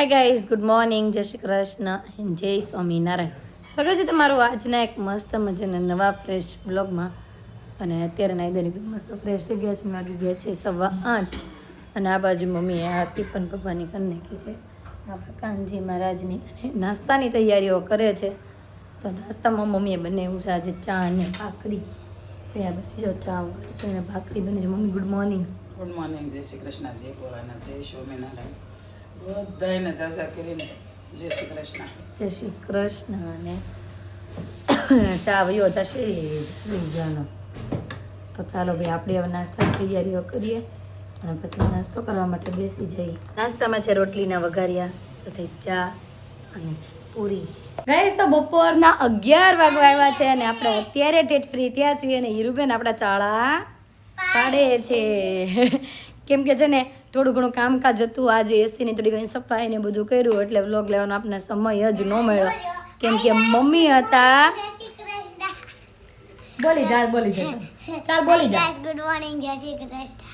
Hi guys, good morning, જય Shri Krishna and જય સ્વામિનારાયણ. સ્વાગત છે તમારું આજના એક મસ્ત મજાના નવા ફ્રેશ બ્લોગમાં. અને અત્યારે નાઈ ધોઈને એકદમ મસ્ત ફ્રેશ થઈ ગયા છે. વાગી ગયા છે 8:15 અને આ બાજુ મમ્મીએ આ ટિફન પપ્પાની કરી નાખી છે આપણા કાનજી મહારાજની, અને નાસ્તાની તૈયારીઓ કરે છે. તો નાસ્તામાં મમ્મીએ બનાવ્યું છે આજે ચા અને ભાખરી. ત્યાં પછી જો ચા છે અને ભાખરી બને છે. Mummy good morning. Good morning, જય શ્રી કૃષ્ણ, જય ભોળાનાથ, જય સ્વામિનારાયણ. બધાને જાજા કરીને જય શ્રી કૃષ્ણ. જય શ્રી કૃષ્ણ. અને ચા વયો થશે જાનો. તો ચાલો ભાઈ, આપણે હવે નાસ્તાની તૈયારીઓ કરીએ અને પછી નાસ્તો કરવા માટે બેસી જઈએ. નાસ્તામાં છે રોટલીના વઘારિયા સાથે ચા અને પૂરી. ગાઈસ, તો બપોરના 11 વાગવા આવ્યા છે અને આપણે અત્યારે ટેટ ફ્રી થયા છીએ અને હીરુબેન આપણા ચાળા પાડે છે. કેમ કે છે ને થોડું ઘણું કામકાજ હતું આજે, એસીની થોડી ઘણી સફાઈ ને બધું કર્યું એટલે વ્લોગ લેવાનો આપણને સમય જ ન મળ્યો. કેમ કે મમ્મી હતા. બોલી જા ચાલ બોલી જા. ગુડ મોર્નિંગ, જય શ્રી કૃષ્ણ,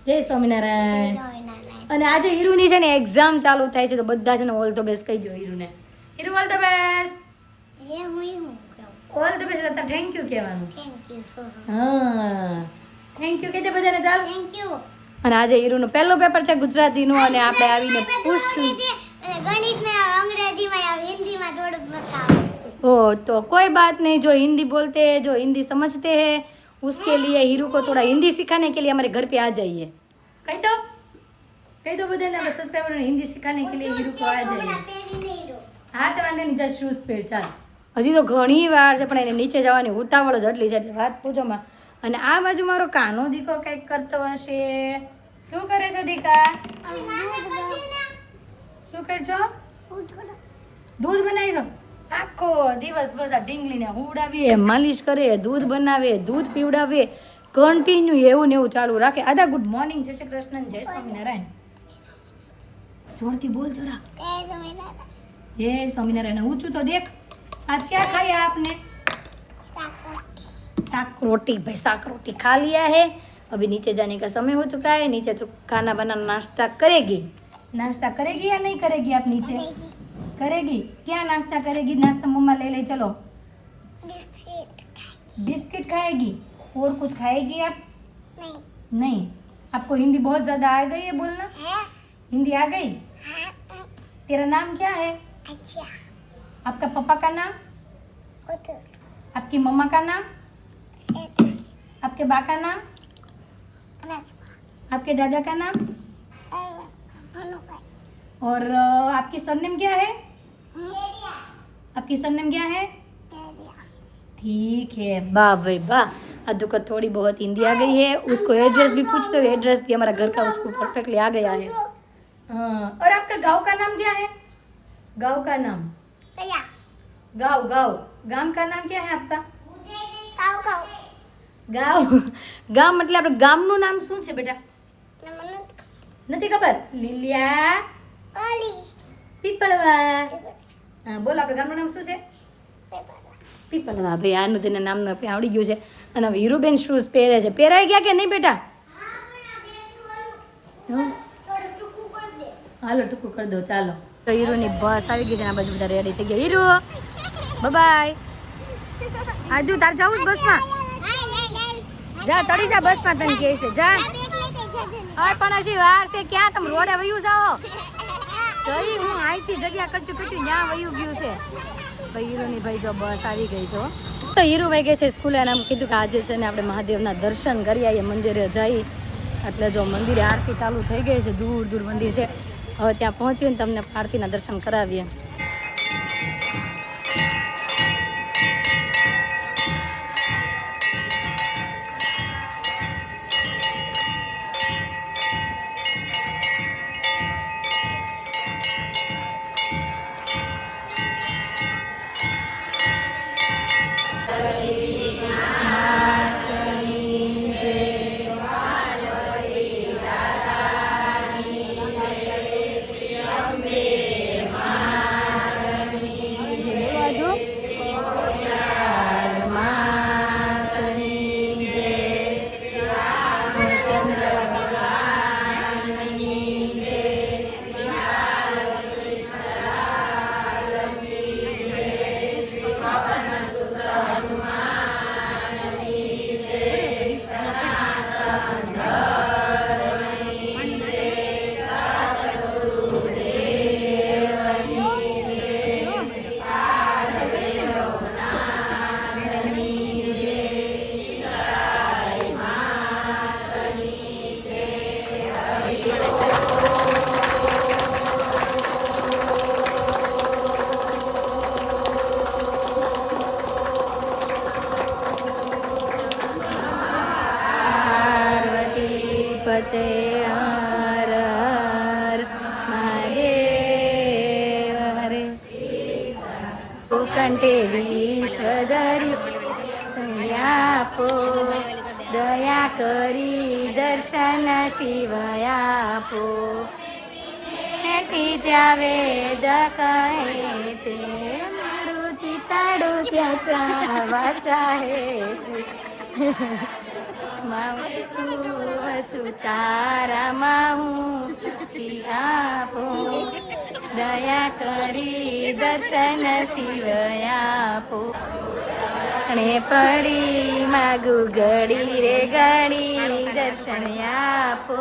જય સ્વામિનારાયણ. સ્વામિનારાયણ. અને આજે હીરુની છે ને એક્ઝામ ચાલુ થાય છે તો બધા છે ને ઓલ ધ બેસ્ટ કહી દો હીરુને. Hiru all the best. એ હું ઓલ ધ બેસ્ટ હતા થેન્ક યુ કહેવાનું. થેન્ક યુ હા થેન્ક યુ કહેજે બધાને ચાલ. Thank you. અને આજે હીરુનું પહેલું પેપર છે ગુજરાતીનું અને આપણે આવીને પૂછશું. અને ગણિતમાં અંગ્રેજીમાં હિન્દીમાં થોડુંક નથી આવડતું. ओ तो कोई बात नहीं, जो हिंदी बोलते हैं, जो हिंदी समझते हैं, उसके लिए हीरू को थोड़ा हिंदी सिखाने के लिए हमारे घर पे आ जाइए. कही दो बधाने अपने सब्सक्राइबर ने हिंदी सिखाने के लिए हीरू को आ जाइए. હા તો વાંધો નહીં, જા શૂઝ પહેર ચાલ. હજી તો ઘણી વાર છે પણ એને નીચે જવાની ઉતાવળ જ એટલી છે એટલે વાત પૂછોમાં. અને આ બાજુ મારો કાનો દીકો કંઈક કરતો હશે. શું કરે છો દીકા? શું કરજો? દૂધ બનાવીશો? આખો દિવસ બસ આ ઢીંગલીને હુવડાવીએ, માલિશ કરે, દૂધ બનાવે, દૂધ પીવડાવે, કન્ટિન્યુ એવું ને એવું ચાલુ રાખે. આદા ગુડ મોર્નિંગ, જય શ્રી કૃષ્ણ, જય સ્વામિનારાયણ. જોરથી બોલ જરા. जय स्वामीनारायण. ऊंचू तो देख. आज क्या खाया आपने? साग रोटी. भाई साग रोटी खा लिया है. अभी नीचे जाने का समय हो चुका है. नीचे खाना बनाना नाश्ता करेगी. नाश्ता करेगी या नहीं करेगी आप नीचे? करेगी. क्या नाश्ता करेगी? नाश्ता मम्मा ले ले चलो. बिस्किट खाएगी. और कुछ खाएगी आप? नहीं. आपको हिंदी बहुत ज्यादा आ गई है बोलना? हिंदी आ गई? तेरा नाम क्या है? आपका पापा का नाम? आपकी मम्मा का नाम? आपके बा का नाम? आपके दादा का नाम? और आपकी सरनेम क्या है? आपकी सरनेम क्या है? ठीक है. वाह भाई वाह. अद्दू को थोड़ी बहुत हिंदी आ गई है. उसको एड्रेस भी पूछते हो, एड्रेस भी हमारा घर का उसको परफेक्टली आ गया है. हाँ. और आपका गांव का नाम क्या है? गांव का नाम? गांव गांव का नाम क्या है आपका? गांव गांव मतलब આપણે ગામનું નામ શું છે બેટા? નથી ખબર? લીલિયા પીપળવા. હા બોલ, આપણે ગામનું નામ શું છે? પીપળવા. ભાઈ આનું તેને નામ આવડી ગયું છે. અને હવે હીરુબેન શૂઝ પહેરે છે. પહેરાઈ ગયા કે નહીં બેટા? હાલો ટૂંકું કરી દો ચાલો. તો હીરુની બસ આવી ગઈ છે ને આ બાજુ બધા રેડી થઈ ગયા. હીરુ બાય. આજુ તાર જાવું બસમાં? જા ચડી જા બસમાં, તને કહે છે જા. હવે પણ હજી વાર છે. ક્યાં તમે રોડે વયું જાઓ? જઈ હું અહીંથી જગ્યા કરતી કરતી ત્યાં વયું ગયું છે. ભાઈ હીરુની ભાઈ જો બસ આવી ગઈ છે. તો હીરુ ભાઈ ગઈ છે સ્કૂલે અને આમ કીધું કે આજે છે ને આપણે મહાદેવના દર્શન કરી આવીએ, મંદિરે જઈ. એટલે જો મંદિરે આરતી ચાલુ થઈ ગઈ છે. દૂર દૂર મંદિર છે. હવે ત્યાં પહોંચીને તમને આરતીના દર્શન કરાવીએ. કંઠે વિશ્વ ધર્યું આપો દયા કરી દર્શન શિવ આપો હેઠી જાવે દ કહે છે મારું ચિતાડું ત્યાં ચાવા ચાહે છે સુતારામાં હું આપો દયા કરી દર્શન શિવ આપો અને પડી માગુ ગળી રે ગળી દર્શન આપો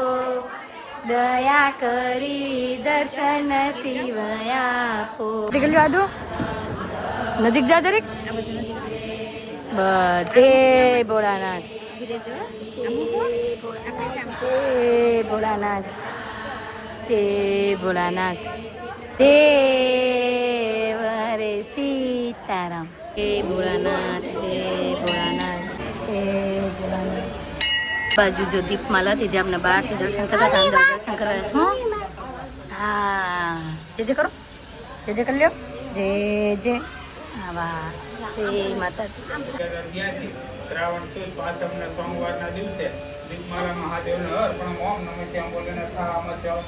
દયા કરી દર્શન શિવ આપો નીકળ્યું આદુ નજીક જા જરીક બસ જય ભોળાનાથ જય ભોળાનાથ જય ભોળાનાથ દેવ રે સીતારામ જય ભોળાનાથ જય ભોળાનાથ જય ભોળાનાથ બાજુ જો દીપમાલા હતી જે આપણે બહારથી દર્શન કરતા હતા અંદર દર્શન કરવા શું હા જે કરો જે કરી લ્યો જે હા વાહ જય માતાજી શ્રાવણ સુદ પાસમના સોમવારના દિવસે દીપમાલા મહાદેવને અર્પણ ઓમ નમઃ શિવાય બોલીને થાળામાં જાઓ.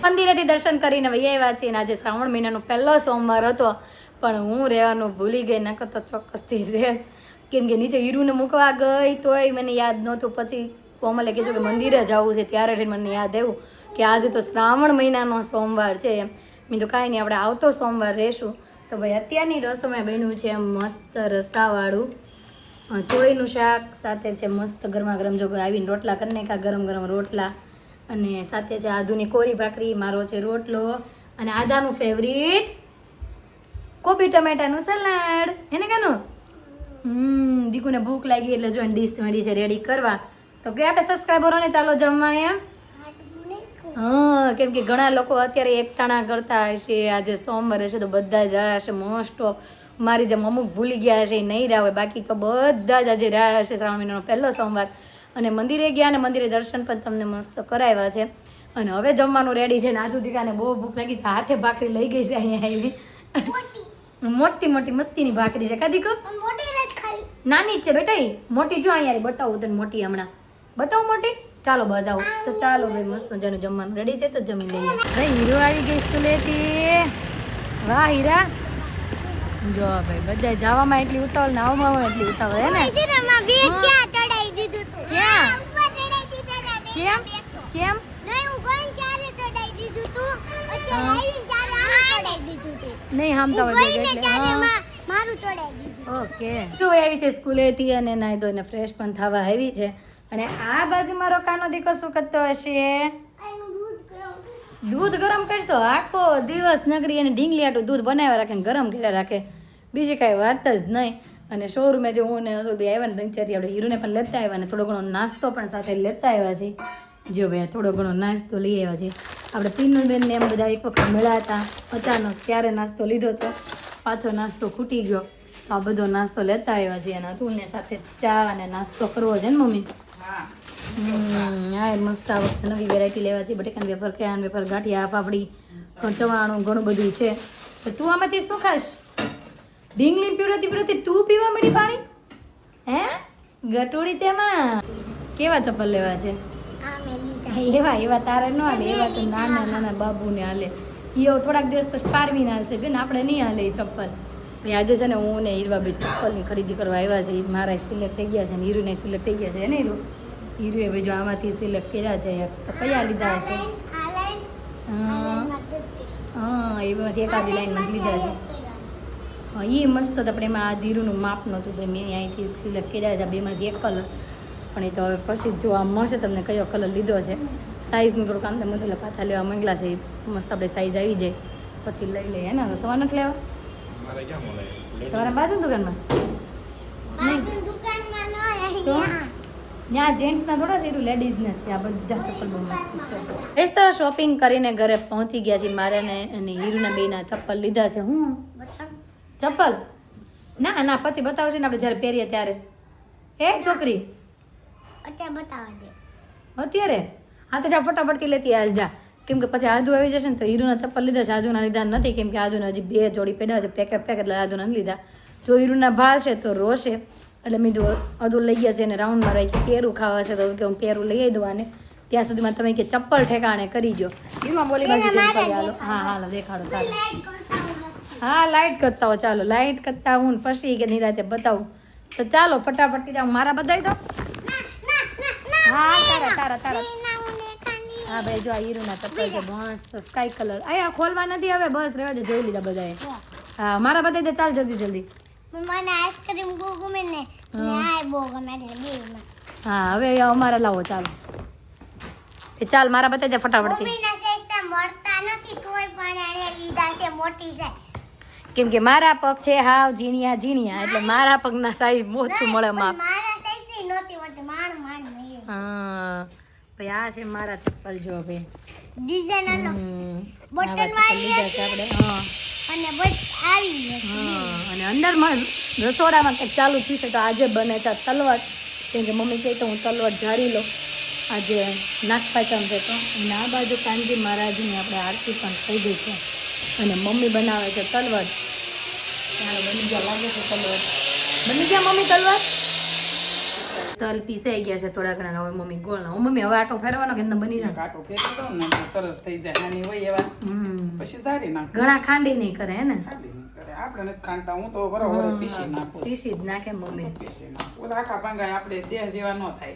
મંદિરેથી દર્શન કરીને વહી આવ્યા છીએ અને આજે શ્રાવણ મહિનાનો પહેલો સોમવાર હતો પણ હું રહેવાનું ભૂલી ગઈ નકર તો ચોક્કસથી રહે કેમ કે નીચે હીરુને મૂકવા ગઈ તોય મને યાદ નહોતું પછી કોમલે કીધું કે મંદિરે જવું છે ત્યારે મને યાદ આવ્યું કે આજે તો શ્રાવણ મહિનાનો સોમવાર છે એમ મેં તો કાંઈ નહીં આપણે આવતો સોમવાર રહેશું તો ભાઈ અત્યારની રસોમાં બન્યું છે મસ્ત રસ્તાવાળું ચોળીનું શાક સાથે છે મસ્ત ગરમા ગરમ જો આવીને રોટલા કરી નાખ્યા ગરમ ગરમ રોટલા અને સાથે છે આદુની કોરી ભાખરી મારો છે રોટલો અને આદાનું ફેવરિટ કોબી ટમેટાનું સલાડ એને કાનું દીકુને ભૂખ લાગી એટલે જો ડીશ મળી છે રેડી કરવા તો કે આપણે સબસ્ક્રાઈબરોને ચાલો જમવા એમ હા કેમ કે ઘણા લોકો અત્યારે એકટાણા કરતા હશે આજે સોમવાર હશે તો બધા જ રહ્યા હશે મોસ્ટ ઓફ મારી જેમ અમુક ભૂલી ગયા હશે એ નહીં રહ્યા હોય બાકી તો બધા જ આજે રહ્યા હશે શ્રાવણ મહિનાનો પહેલો સોમવાર અને મંદિરે ગયા અને મંદિરે દર્શન પણ તમને મસ્ત કરાવ્યા છે અને હવે જમવાનું રેડી છે ને આજુ દીકાને બહુ ભૂખ લાગી છે હાથે ભાખરી લઈ ગઈ છે અહીંયા આવી મોટી મોટી મસ્તીની ભાખરી છે કાદી કો નાની જ છે બેટા ઈ મોટી જો અહીંયા બતાવું તને મોટી હમણાં બતાવું મોટી ચાલો બતાવું તો ચાલો ભાઈ મસ્ત મજાનું જમવાનું રેડી છે તો જમી લઈએ ભાઈ હીરો આવી ગઈ સ્કૂલેથી વાહ હીરા જો ભાઈ બધા જવામાં એટલી ઉતાવળ ને આવવામાં એટલી ઉતાવળ હે ને કેમ કેમ નહીં હામતા હોય ઓકે આવી છે સ્કૂલેથી અને નાઈ ધોઈને ફ્રેશ પણ થવા આવી છે અને આ બાજુ મારો કાનો દીકો શું કરતો હશે દૂધ ગરમ કરશો આખો દિવસ નગરી અને ઢીંગલી આટું દૂધ બનાવ્યા રાખે ગરમ કર્યા રાખે બીજી કાંઈ વાત જ નહીં અને શોરૂમેથી હું ને આવ્યા ને રંગચાથી આપણે હીરોને પણ લેતા આવ્યા ને થોડો ઘણો નાસ્તો પણ સાથે લેતા આવ્યા છે જો ભાઈ થોડો ઘણો નાસ્તો લઈ આવ્યા છે આપણે પિન્નુબેનને એમ બધા એક વખત મળ્યા હતા અચાનક ત્યારે નાસ્તો લીધો હતો પાછો નાસ્તો ખૂટી ગયો આ બધો નાસ્તો લેતા આવ્યા છે અને તું ને સાથે ચા અને નાસ્તો કરવો છે ને મમ્મી હા મસ્ત આ વખતે નવી વેરાયટી લેવા છે બટેકાન વેફર ક્યાન વેફર ગાંઠિયા પાપડી ચવાણું ઘણું બધું છે તો તું આમાંથી શું ખાશ ઢીંગલી પીવડાતી તું પીવા મળી પાણી હે ગટોડી તેમાં કેવા ચપ્પલ લેવા છે એવા તારે ન હાલે એવા તો નાના નાના બાબુને હાલે એ થોડાક દિવસ પછી પારવીને હાલશે બેન આપણે નહીં હાલે એ ચપ્પલ ભાઈ આજે છે ને હું ને હીરબાબી ચપ્પલની ખરીદી કરવા આવ્યા છે મારા સિલેક્ટ થઈ ગયા છે ને હીરુને સિલેક્ટ થઈ ગયા છે ને હીરુએ ભાઈ જો આમાંથી સિલેક્ટ કર્યા છે તો કયા લીધા છે હા એમાંથી એકાદી લાઈનમાં લીધા છે એ મસ્ત તો આપણે એમાં આ ધીરુનું માપ નહોતું ભાઈ મેં અહીંથી સિલેક્ટ કર્યા છે બેમાંથી એક કલર પણ એ તો હવે પછી જોવા મળશે તમને કયો કલર લીધો છે સાઇઝનું થોડુંક આમ તેમ એટલે પાછા લેવા માંગલા છે મસ્ત આપણે સાઇઝ આવી જાય પછી લઈ લઈએ ને તમારે નથી લેવા તમારા બાજુ દુકાનમાં તો ત્યાં જેન્ટ્સના થોડા છે એટલું લેડીઝના જ છે આ બધા ચપ્પલ બહુ મસ્ત છે એ તો શોપિંગ કરીને ઘરે પહોંચી ગયા છે મારે અને હીરુના બેના ચપ્પલ લીધા છે હું ચપ્પલ ના ના પછી બતાવશે ને આપણે જ્યારે પહેરીએ ત્યારે એ છોકરી અત્યારે બતાવવા દે. અત્યારે હા તો જા ફટાફટથી લેતી હાલ જા કેમ કે પછી આદુ આવી જશે ને તો હીરુના ચપ્પલ લીધા છે આદુના લીધા નથી કેમ કે આદુના હજી 2 જોડી પડ્યા છે પેકેટ એટલે આદુના નથી લીધા જો હીરુના ભાવ છે તો રોશે એટલે મેં કીધું આદુ લઈ ગયા છે એને રાઉન્ડમાં રહી કે પેરું ખાવા છે તો કે હું પેરું લઈ દઉં આને ત્યાં સુધીમાં તમે કે ચપ્પલ ઠેકાણે કરી દો હીરુમાં બોલી બાજુ જઈને કરી હાલો હા હાલો દેખાડો ચાલો લાઈટ કરતા હોય. હા લાઈટ કરતા હો ચાલો લાઈટ કરતા હું ને પછી કે નિરાતે બતાવું તો ચાલો ફટાફટ જાઓ મારા બતાવી દો હા તારા ના હું ને ખાલી હા ભાઈ જો આ હીરુના ચપ્પલ છે મસ્ત સ્કાય કલર આ ખોલવા નથી હવે બસ રહેવા દે જોઈ લીધા બધાએ હા મારા બતાવી દે ચાલ જલ્દી મને આઈસ્ક્રીમ ગમે ને આ બહુ ગમે એટલે બેમાં. હા હવે અમારા લાવો ચાલો એ ચાલ મારા બતાવી દે ફટાફટથી મમ્મીના સાઈઝના મળતા નથી તોય પણ એને લીધા છે મોટી સાઈઝ. કેમ કે મારા પગ છે હાવ ઝીણિયા એટલે મારા પગના સાઈઝ ઓછું મળે માપ મારા સાઈઝની નહોતી મળતી માંડ મળે. હા ભાઈ આ છે મારા ચપ્પલ જો ભાઈ ડિઝાઇન અલગ આવા ચપ્પલ લીધા છે આપણે હા અને બસ આવી ગઈ. હા અને અંદરમાં રસોડામાં કંઈક ચાલુ થયું છે તો આજે બને છે આ તલવટ કેમ કે મમ્મી કહે તો હું તલવટ ઝાડી લઉં આજે નાગપાંચમ છે તો અને આ બાજુ કાનજી મહારાજની આપણે આરતી પણ થઈ ગઈ છે અને મમ્મી બનાવે છે તલવટ ચાલો બની ગયા લાગે છે તલવટ બની ગયા મમ્મી તલવટ તલ પીસાઈ ગયા છે થોડા ઘણા હવે મમ્મી ગોળ હું મમ્મી હવે આટો ફેરવાનો કે અંદર બની જાય કાંટો ફેરવી દઉં ને એટલે સરસ થઈ જાય હાની હોય એવા પછી ધારી નાખ ઘણા ખાંડી નહીં કરે હે ને ખાંડી નહીં કરે આપણે નથી ખાંડતા હું તો બરોબર પીસી નાખું છું. પીસી જ નાખે મમ્મી પીસી નાખું ઓલા આખા પાંગા આપણે દેહ જેવા ન થાય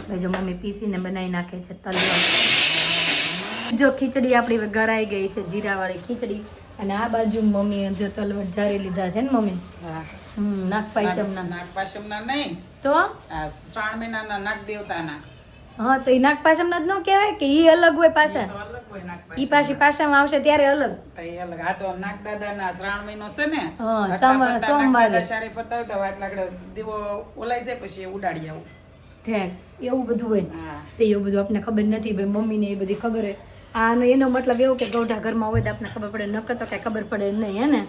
ભાઈ જો મમ્મી પીસીને બનાવી નાખે છે તલવટ જો ખીચડી આપણી વઘારાઈ ગઈ છે જીરાવાળી ખીચડી અને આ બાજુ મમ્મીએ જો તલવટ જારી લીધા છે ને મમ્મી હા નાગપાંચમના નાગપાંચમના નહીં તો આ શ્રાવણ મહિનાના નાગ દેવતાના હા તો એ નાગપાંચમના જ ન કહેવાય કે ઈ અલગ હોય પાછા તો અલગ હોય નાગપાંચમ. ઈ પાછી પાછામાં આવશે ત્યારે અલગ તો એ અલગ આ તો નાગદાદાના શ્રાવણ મહિનો છે ને હા, આટલા સોમવારે. પડતા નાગદાદા સારી ફરતા હોય તો આટલા આગળ દીવો ઓલાઈ જાય પછી એ ઉડાડી આવું ઠેક એવું બધું હોય હા તે એવું બધું આપણને ખબર નથી ભાઈ મમ્મીને એ બધી ખબર હે આનો એનો મતલબ એવું કે ગૌઢા ઘરમાં હોય તો આપણને ખબર પડે નકર તો કાંઈ ખબર પડે નહીં હે ને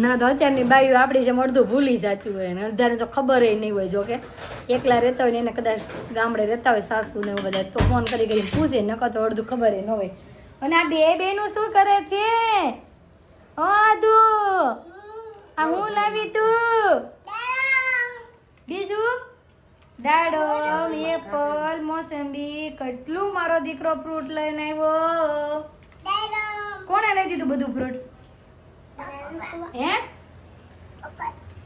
ના તો અત્યારની બાઈઓ આપણી જેમ અડધું ભૂલી જતી હોય ને અડધાને તો ખબર નહીં હોય જો કે એકલા રહેતા હોય ને એને કદાચ ગામડે રહેતા હોય સાસુ ને એવું બધા તો ફોન કરી કરીને પૂછે નકર તો અડધું ખબર ન હોય અને આ બે બેનું શું કરે છે ઓ આદુ આ હું લાવી તું બીજું દાડમ એપલ મોસંબી કેટલું મારો દીકરો ફ્રૂટ લઈને આવ્યો કોણે લઈ દીધું બધું ફ્રૂટ હે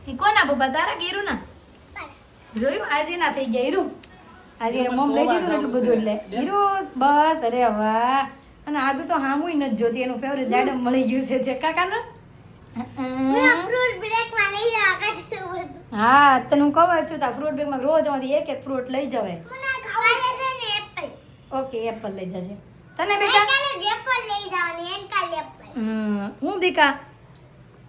એ કોના પપ્પા તારા ગીરું ના જોયું આજે ના થઈ ગયા હીરું આજે એને મમ લઈ દીધું ને એટલું બધું એટલે હીરું બસ અરે વાહ અને આજુ તો હામુય નથી જોતી એનું ફેવરેટ દાડમ મળી ગયું છે કાકાનું ફ્રૂટ બ્રેકમાં લઈ જવા કરશું બધું. હા તને હું કહું છું તા ફ્રૂટ બેગમાં રોજ એમાંથી એક એક ફ્રૂટ લઈ જવાય મને ખાવા છે ને એપલ. ઓકે એપલ લઈ જજે તને બેટા કાલે એપલ લઈ જવાની એન કાલે એપલ. હું દીકા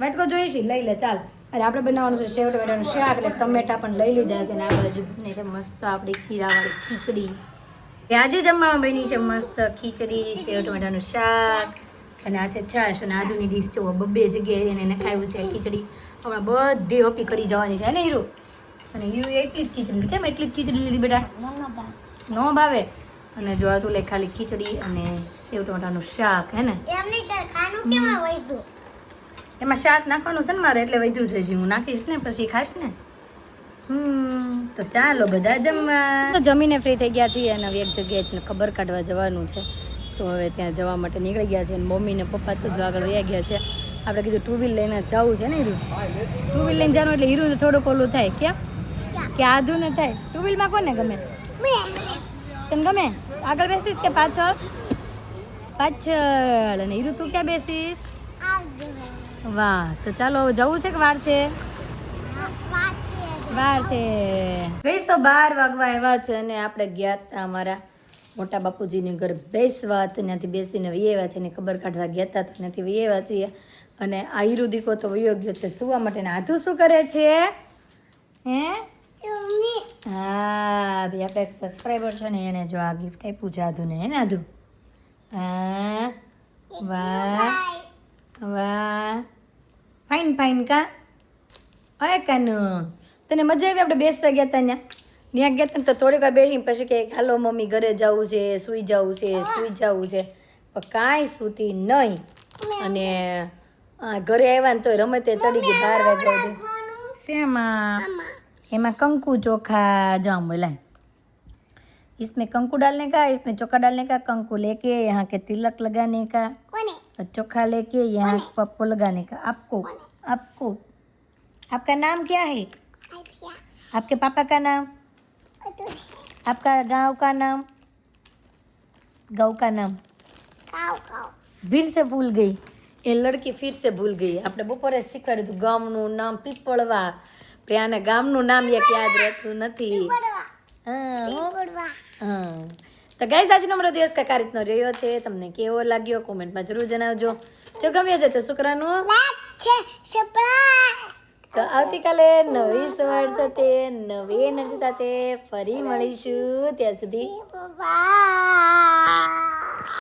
વાટકો જોઈશ લઈ લે ચાલ અરે આપણે બનાવવાનું છે સેવ ટમેટાનું શાક એટલે ટમેટા પણ લઈ લીધા છે ને આ બાજુ બને છે મસ્ત આપણી જીરાવાળી ખીચડી આજે જમવામાં બની છે મસ્ત ખીચડી સેવ ટમેટાનું શાક અને આ છે છાશ અને આજુની ડીશ જો બબ્બે જગ્યાએ એને નખાયું છે ખીચડી હમણાં બધી હોપી કરી જવાની છે ને હીરુ અને હીરુ એટલી જ ખીચડી લીધી. કેમ એટલી જ ખીચડી લીધી બેટા નો ભાવે અને જો આ તું લે ખાલી ખીચડી અને સેવ ટમેટાનું શાક હે ને એમ નહીં તાર ખાનું કેમાં વૈધું. એમાં શાક નાખવાનું છે ને મારે એટલે વધ્યું છે હું નાખીશ ને પછી ખાશ ને તો ચાલો બધા જમવા તો જમીને ફ્રી થઈ ગયા છીએ અને હવે એક જગ્યાએ છે ને ખબર કાઢવા જવાનું છે તો હવે ત્યાં જવા માટે નીકળી ગયા છે અને મમ્મી ને પપ્પા તો જો આગળ વયા ગયા છે આપણે કીધું ટુ વ્હીલ લઈને જવું છે ને હીરુ ટુ વ્હીલ લઈને જવાનું એટલે હીરુ તો થોડુંક ઓલું થાય કેમ કે આધું ને થાય ટુ વ્હીલમાં કોને ગમે તને ગમે આગળ બેસીશ કે પાછળ પાછળ અને હીરુ તું ક્યાં બેસીશ વાહ તો ચાલો જવું છે કે વાર છે વાર છે ગઈશ તો 12 વાગવા આવ્યા છે અને આપણે ગયા હતા અમારા મોટા બાપુજીની ઘર બેસવા ત્યાંથી બેસીને વૈયા છે ને ખબર કાઢવા ગયા હતા ત્યાંથી વૈયા છીએ અને આ હીરુ દીકો તો વયો ગયો છે સુવા માટે ને આધુ શું કરે છે હે હા ભાઈ આપણે એક સબસ્ક્રાઈબર છે ને એને જો આ ગિફ્ટ આપ્યું છે આધુને હે ને આધુ હા વાહ વાહ ફાઇન ફાઇન કા અરે કાનુ તને મજા આવી? આપણે બેસવા ગયા હતા ત્યાં ગયા હતા ને તો થોડીક વાર બેસી પછી કે હાલો મમ્મી ઘરે જવું છે, સૂઈ જવું છે, સૂઈ જવું છે, પણ કાંઈ સૂતી નહીં. અને ઘરે આવ્યા ને તો રમે તે ચડી ગઈ 12 વાગ્યા સુધી. શેમાં? એમાં કંકુ ચોખા जाम बोला इसमें कंकु डालने का, इसमें चोखा डालने का, कंकु लेके यहाँ के तिलक लगाने का કોને और चोखा लेके यहाँ पप्पो लगाने का. आपको आपको आपका नाम क्या है? આઈયા आपके पापा का नाम? आपका गांव का नाम? गांव का नाम કાવ કાવ फिर से भूल गई ये लड़की, फिर से भूल गई. આપણે બપોરે શીખવાડ્યું હતું ગામનું નામ પીપળવા, પણ આને ગામનું નામ એક યાદ રહેતું નથી. પડવા હા હો. પડવા હા તો ગાઈસ આજનો અમારો દિવસ કાંઈક આ રીતનો રહ્યો છે. તમને કેવો લાગ્યો કોમેન્ટમાં જરૂર જણાવજો. જો ગમ્યો છે તો શુક્રાનું. લાઈક છે સબસ્ક્રાઇબ તો આવતીકાલે નવી સવાર સાથે નવી એનર્જી સાથે ફરી મળીશું. ત્યાં સુધી બાય